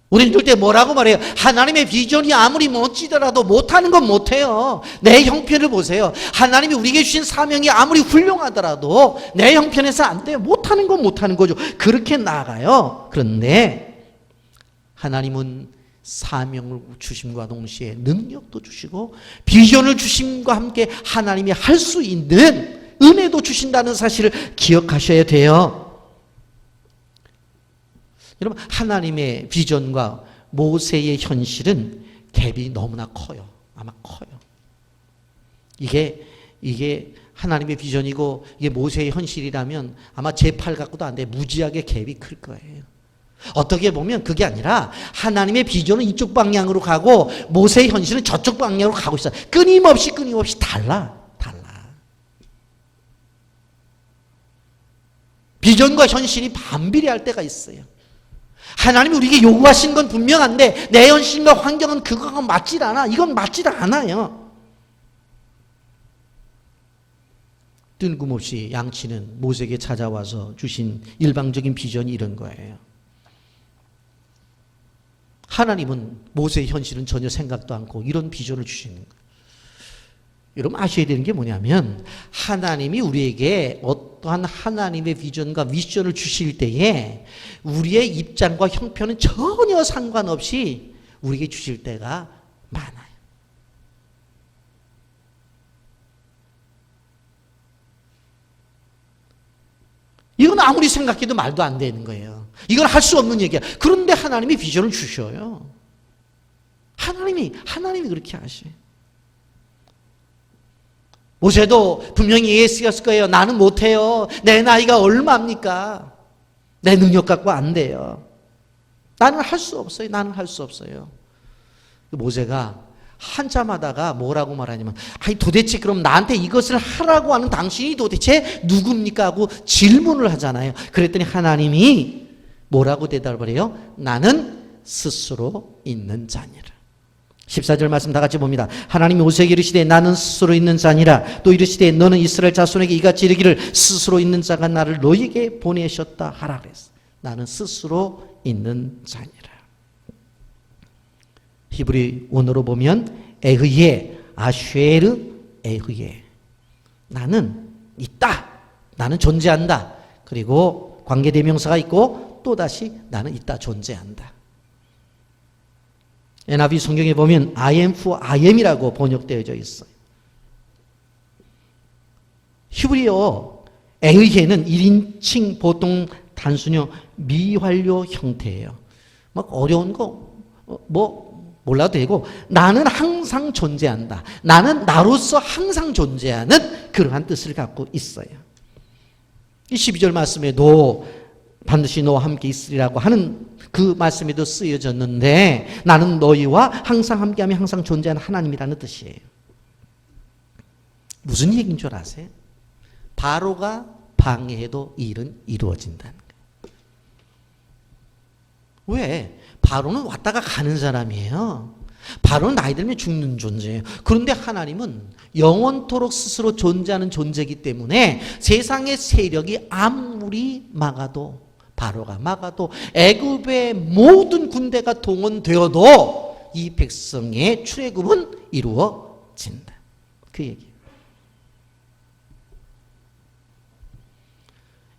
우리는 절대 뭐라고 말해요? 하나님의 비전이 아무리 멋지더라도 못하는 건 못해요. 내 형편을 보세요. 하나님이 우리에게 주신 사명이 아무리 훌륭하더라도 내 형편에서 안 돼요. 못하는 건 못하는 거죠. 그렇게 나아가요. 그런데 하나님은 사명을 주심과 동시에 능력도 주시고 비전을 주심과 함께 하나님이 할 수 있는 은혜도 주신다는 사실을 기억하셔야 돼요. 여러분, 하나님의 비전과 모세의 현실은 갭이 너무나 커요. 아마 커요. 이게 하나님의 비전이고 이게 모세의 현실이라면 아마 제8 갖고도 안 돼. 무지하게 갭이 클 거예요. 어떻게 보면 그게 아니라 하나님의 비전은 이쪽 방향으로 가고 모세의 현실은 저쪽 방향으로 가고 있어요. 끊임없이 달라. 비전과 현실이 반비례할 때가 있어요. 하나님이 우리에게 요구하신 건 분명한데 내 현실과 환경은 그거가 맞질 않아. 이건 맞질 않아요. 뜬금없이 양치는 모세에게 찾아와서 주신 일방적인 비전이 이런 거예요. 하나님은 모세의 현실은 전혀 생각도 않고 이런 비전을 주시는 거예요. 여러분 아셔야 되는 게 뭐냐면 하나님이 우리에게 어떠한 하나님의 비전과 미션을 주실 때에 우리의 입장과 형편은 전혀 상관없이 우리에게 주실 때가 많아요. 이건 아무리 생각해도 말도 안 되는 거예요. 이건 할 수 없는 얘기야. 그런데 하나님이 비전을 주셔요. 하나님이 그렇게 하셔요. 모세도 분명히 이해했을 거예요. 나는 못해요. 내 나이가 얼마입니까? 내 능력 갖고 안 돼요. 나는 할 수 없어요. 모세가 한참 하다가 뭐라고 말하냐면 아니 도대체 그럼 나한테 이것을 하라고 하는 당신이 도대체 누굽니까? 하고 질문을 하잖아요. 그랬더니 하나님이 뭐라고 대답을 해요? 나는 스스로 있는 자니라. 14절 말씀 다 같이 봅니다. 하나님이 모세에게 이르시되 나는 스스로 있는 자니라. 또 이르시되 너는 이스라엘 자손에게 이같이 이르기를 스스로 있는 자가 나를 너희에게 보내셨다 하라 그랬어. 나는 스스로 있는 자니라. 히브리 원어로 보면 에흐예 아쉐르 에흐예. 나는 있다. 나는 존재한다. 그리고 관계대명사가 있고 또다시 나는 있다. 존재한다. NIV 성경에 보면 I am who I am이라고 번역되어져 있어요. 히브리어 에흐예는 1인칭 보통 단순형 미완료 형태예요. 막 어려운 거 몰라도 되고 나는 항상 존재한다. 나는 나로서 항상 존재하는 그러한 뜻을 갖고 있어요. 이 12절 말씀에 반드시 너와 함께 있으리라고 하는 그 말씀에도 쓰여졌는데 나는 너희와 항상 함께하며 항상 존재하는 하나님이라는 뜻이에요. 무슨 얘기인 줄 아세요? 바로가 방해해도 일은 이루어진다는 거예요. 왜? 바로는 왔다가 가는 사람이에요. 바로는 나이 들면 죽는 존재예요. 그런데 하나님은 영원토록 스스로 존재하는 존재이기 때문에 세상의 세력이 아무리 막아도 바로가 막아도 애굽의 모든 군대가 동원되어도 이 백성의 출애굽은 이루어진다. 그 얘기예요.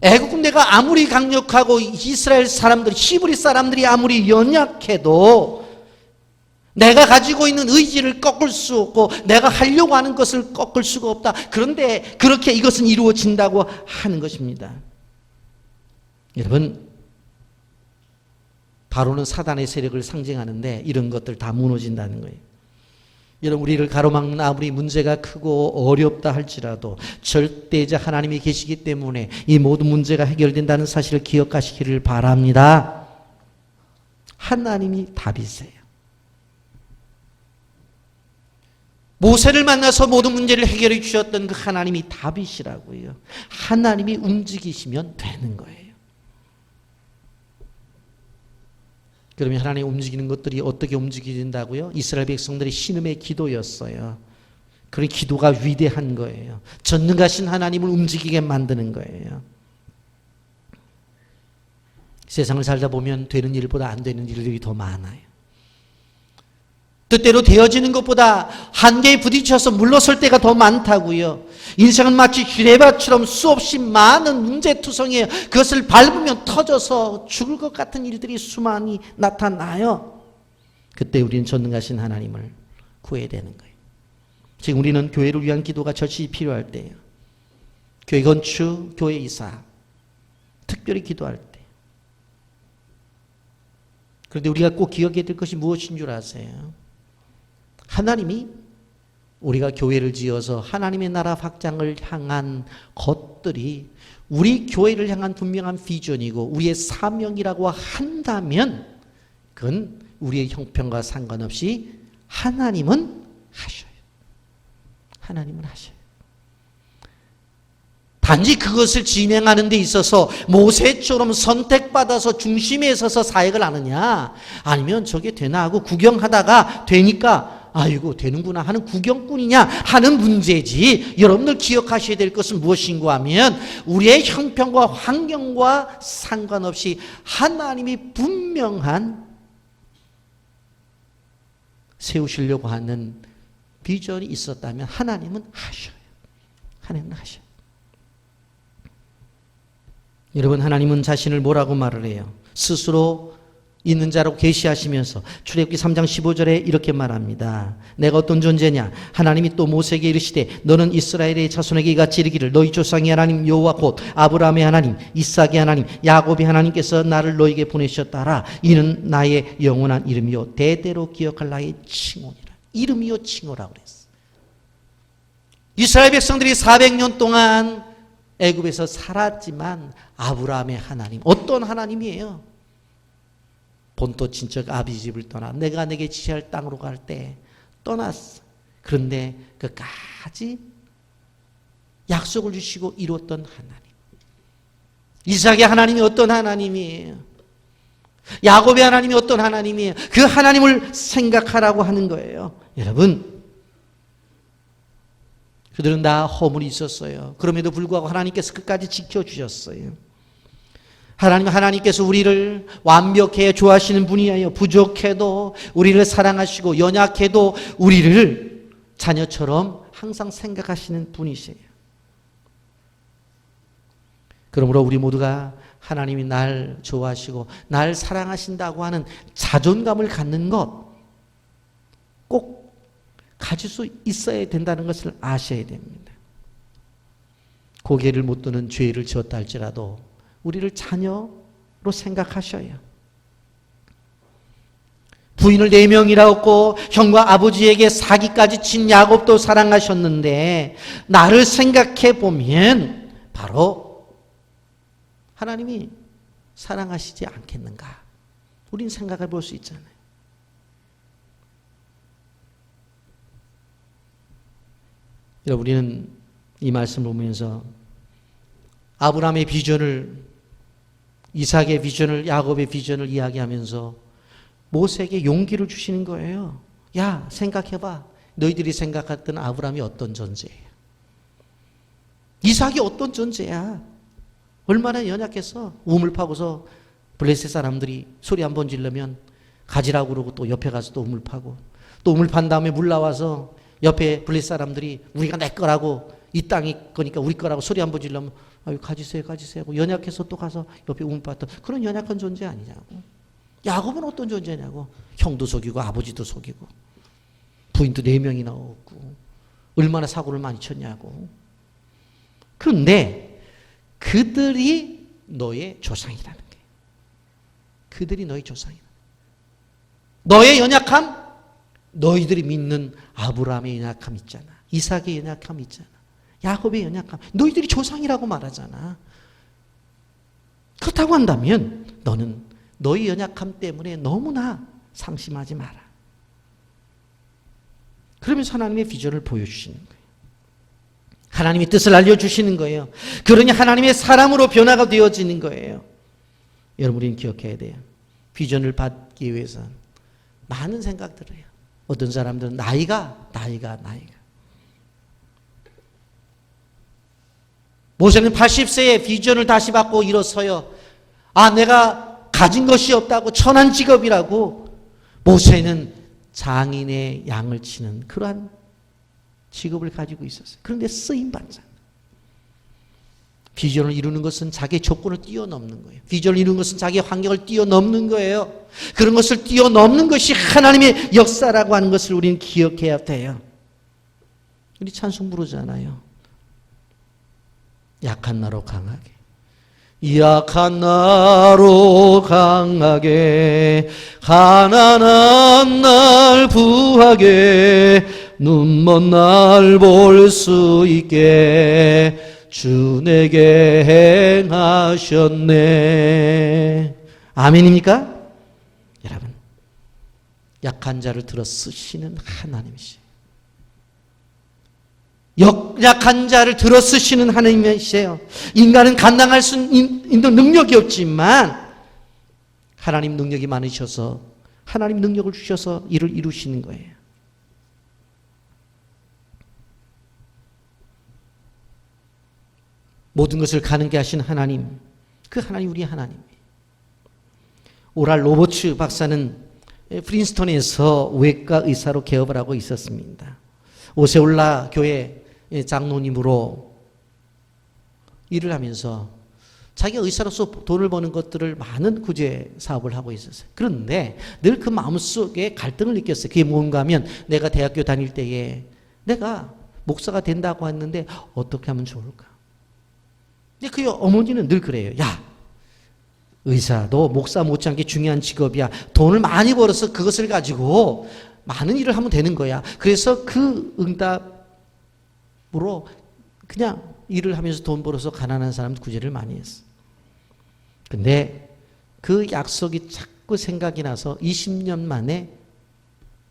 애국 군대가 아무리 강력하고 이스라엘 사람들, 히브리 사람들이 아무리 연약해도 내가 가지고 있는 의지를 꺾을 수 없고 내가 하려고 하는 것을 꺾을 수가 없다. 그런데 그렇게 이것은 이루어진다고 하는 것입니다. 여러분, 바로는 사단의 세력을 상징하는데 이런 것들 다 무너진다는 거예요. 여러분, 우리를 가로막는 아무리 문제가 크고 어렵다 할지라도 절대자 하나님이 계시기 때문에 이 모든 문제가 해결된다는 사실을 기억하시기를 바랍니다. 하나님이 답이세요. 모세를 만나서 모든 문제를 해결해 주셨던 그 하나님이 답이시라고요. 하나님이 움직이시면 되는 거예요. 그러면 하나님 움직이는 것들이 어떻게 움직인다고요? 이스라엘 백성들의 신음의 기도였어요. 그 기도가 위대한 거예요. 전능하신 하나님을 움직이게 만드는 거예요. 세상을 살다 보면 되는 일보다 안 되는 일들이 더 많아요. 뜻대로 되어지는 것보다 한계에 부딪혀서 물러설 때가 더 많다고요. 인생은 마치 지뢰밭처럼 수없이 많은 문제투성이에요. 그것을 밟으면 터져서 죽을 것 같은 일들이 수많이 나타나요. 그때 우리는 전능하신 하나님을 구해야 되는 거예요. 지금 우리는 교회를 위한 기도가 절실히 필요할 때예요. 교회 건축, 교회 이사, 특별히 기도할 때. 그런데 우리가 꼭 기억해야 될 것이 무엇인 줄 아세요? 하나님이 우리가 교회를 지어서 하나님의 나라 확장을 향한 것들이 우리 교회를 향한 분명한 비전이고 우리의 사명이라고 한다면 그건 우리의 형편과 상관없이 하나님은 하셔요. 하나님은 하셔요. 단지 그것을 진행하는 데 있어서 모세처럼 선택받아서 중심에 서서 사역을 하느냐, 아니면 저게 되나 하고 구경하다가 되니까 아이고 되는구나 하는 구경꾼이냐 하는 문제지. 여러분들 기억하셔야 될 것은 무엇인가 하면 우리의 형편과 환경과 상관없이 하나님이 분명한 세우시려고 하는 비전이 있었다면 하나님은 하셔요. 하나님은 하셔요. 여러분, 하나님은 자신을 뭐라고 말을 해요? 스스로 있는 자로 계시하시면서 출애굽기 3장 15절에 이렇게 말합니다. 내가 어떤 존재냐? 하나님이 또 모세에게 이르시되 너는 이스라엘의 자손에게 이같이 이르기를 너희 조상의 하나님 여호와 곧 아브라함의 하나님 이삭의 하나님 야곱의 하나님께서 나를 너에게 보내셨다라. 이는 나의 영원한 이름이요 대대로 기억할 나의 칭호니라. 이름이요 칭호라고 그랬어. 이스라엘 백성들이 400년 동안 애굽에서 살았지만 아브라함의 하나님, 어떤 하나님이에요? 본토 친척 아비 집을 떠나 내가 내게 지시할 땅으로 갈 때 떠났어. 그런데 끝까지 약속을 주시고 이루었던 하나님. 이삭의 하나님이 어떤 하나님이에요? 야곱의 하나님이 어떤 하나님이에요? 그 하나님을 생각하라고 하는 거예요. 여러분, 그들은 다 허물이 있었어요. 그럼에도 불구하고 하나님께서 끝까지 지켜주셨어요. 하나님께서 우리를 완벽해 좋아하시는 분이에요. 부족해도 우리를 사랑하시고 연약해도 우리를 자녀처럼 항상 생각하시는 분이세요. 그러므로 우리 모두가 하나님이 날 좋아하시고 날 사랑하신다고 하는 자존감을 갖는 것 꼭 가질 수 있어야 된다는 것을 아셔야 됩니다. 고개를 못 드는 죄를 지었다 할지라도 우리를 자녀로 생각하셔요. 부인을 4명이라고 형과 아버지에게 사기까지 친 야곱도 사랑하셨는데 나를 생각해 보면 바로 하나님이 사랑하시지 않겠는가? 우린 생각해 볼 수 있잖아요. 여러분, 우리는 이 말씀을 보면서 아브라함의 비전을, 이삭의 비전을, 야곱의 비전을 이야기하면서 모세에게 용기를 주시는 거예요. 야, 생각해봐. 너희들이 생각했던 아브라함이 어떤 존재예요? 이삭이 어떤 존재야? 얼마나 연약해서 우물 파고서 블레셋 사람들이 소리 한 번 지르면 가지라고 그러고 또 옆에 가서 또 우물 파고 또 우물 판 다음에 물 나와서 옆에 블레셋 사람들이 우리가 내 거라고 이 땅이 거니까 우리 거라고 소리 한 번 지르면 아유 가지세요 하고 연약해서 또 가서 옆에 우물 봤던 그런 연약한 존재 아니냐고. 야곱은 어떤 존재냐고. 형도 속이고 아버지도 속이고 부인도 4명이나 없고 얼마나 사고를 많이 쳤냐고. 그런데 그들이 너의 조상이라는 거예요. 그들이 너의 조상이다. 너의 연약함, 너희들이 믿는 아브라함의 연약함 있잖아. 이삭의 연약함 있잖아. 야곱의 연약함, 너희들이 조상이라고 말하잖아. 그렇다고 한다면 너는 너의 연약함 때문에 너무나 상심하지 마라. 그러면서 하나님의 비전을 보여주시는 거예요. 하나님의 뜻을 알려주시는 거예요. 그러니 하나님의 사람으로 변화가 되어지는 거예요. 여러분, 우리는 기억해야 돼요. 비전을 받기 위해서는 많은 생각들을 해요. 어떤 사람들은 나이가. 모세는 80세에 비전을 다시 받고 일어서요. 아, 내가 가진 것이 없다고 천한 직업이라고 모세는 장인의 양을 치는 그러한 직업을 가지고 있었어요. 그런데 쓰임받자. 비전을 이루는 것은 자기의 조건을 뛰어넘는 거예요. 비전을 이루는 것은 자기의 환경을 뛰어넘는 거예요. 그런 것을 뛰어넘는 것이 하나님의 역사라고 하는 것을 우리는 기억해야 돼요. 우리 찬송 부르잖아요. 약한 나로 강하게. 약한 나로 강하게 가난한 날 부하게 눈먼 날 볼 수 있게 주 내게 행하셨네. 아멘입니까? 여러분, 약한 자를 들어 쓰시는 하나님이시죠. 약한 자를 들어 쓰시는 하나님이세요. 인간은 감당할 수 있는 능력이 없지만 하나님 능력이 많으셔서 하나님 능력을 주셔서 이를 이루시는 거예요. 모든 것을 가능케 하신 하나님, 그 하나님 우리 하나님이에요. 오랄 로버츠 박사는 프린스턴에서 외과 의사로 개업을 하고 있었습니다. 오세올라 교회 장로님으로 일을 하면서 자기가 의사로서 돈을 버는 것들을 많은 구제 사업을 하고 있었어요. 그런데 늘 그 마음속에 갈등을 느꼈어요. 그게 뭔가 하면 내가 대학교 다닐 때에 내가 목사가 된다고 했는데 어떻게 하면 좋을까? 근데 그 어머니는 늘 그래요. 야, 의사도 목사 못지않게 중요한 직업이야. 돈을 많이 벌어서 그것을 가지고 많은 일을 하면 되는 거야. 그래서 그 응답으로 그냥 일을 하면서 돈 벌어서 가난한 사람 구제를 많이 했어. 근데 그 약속이 자꾸 생각이 나서 20년 만에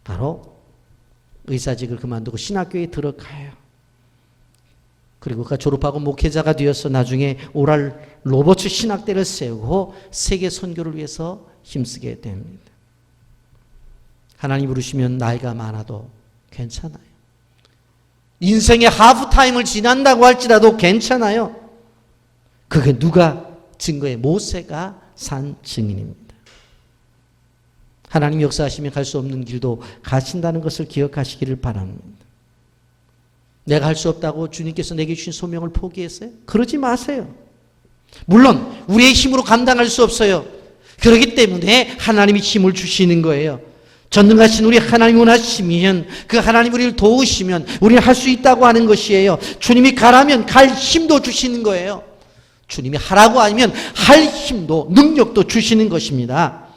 바로 의사직을 그만두고 신학교에 들어가요. 그리고 그가 졸업하고 목회자가 되어서 나중에 오랄 로버츠 신학대를 세우고 세계 선교를 위해서 힘쓰게 됩니다. 하나님 부르시면 나이가 많아도 괜찮아요. 인생의 하프타임을 지난다고 할지라도 괜찮아요. 그게 누가 증거해? 모세가 산 증인입니다. 하나님 역사하시면 갈 수 없는 길도 가신다는 것을 기억하시기를 바랍니다. 내가 할 수 없다고 주님께서 내게 주신 소명을 포기했어요? 그러지 마세요. 물론 우리의 힘으로 감당할 수 없어요. 그렇기 때문에 하나님이 힘을 주시는 거예요. 전능하신 우리 하나님 원하시면 그 하나님 우리를 도우시면 우리는 할 수 있다고 하는 것이에요. 주님이 가라면 갈 힘도 주시는 거예요. 주님이 하라고 하면 할 힘도 능력도 주시는 것입니다.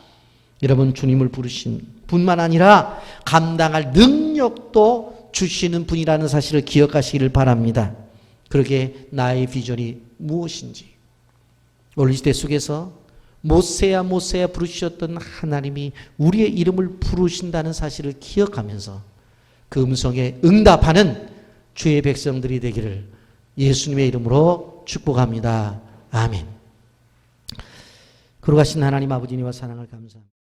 여러분, 주님을 부르신 분만 아니라 감당할 능력도 주시는 분이라는 사실을 기억하시기를 바랍니다. 그러게 나의 비전이 무엇인지 오늘 이 시대 속에서 모세야 모세야 부르셨던 하나님이 우리의 이름을 부르신다는 사실을 기억하면서 그 음성에 응답하는 주의 백성들이 되기를 예수님의 이름으로 축복합니다. 아멘. 거룩하신 하나님 아버지님과 사랑을 감사합니다.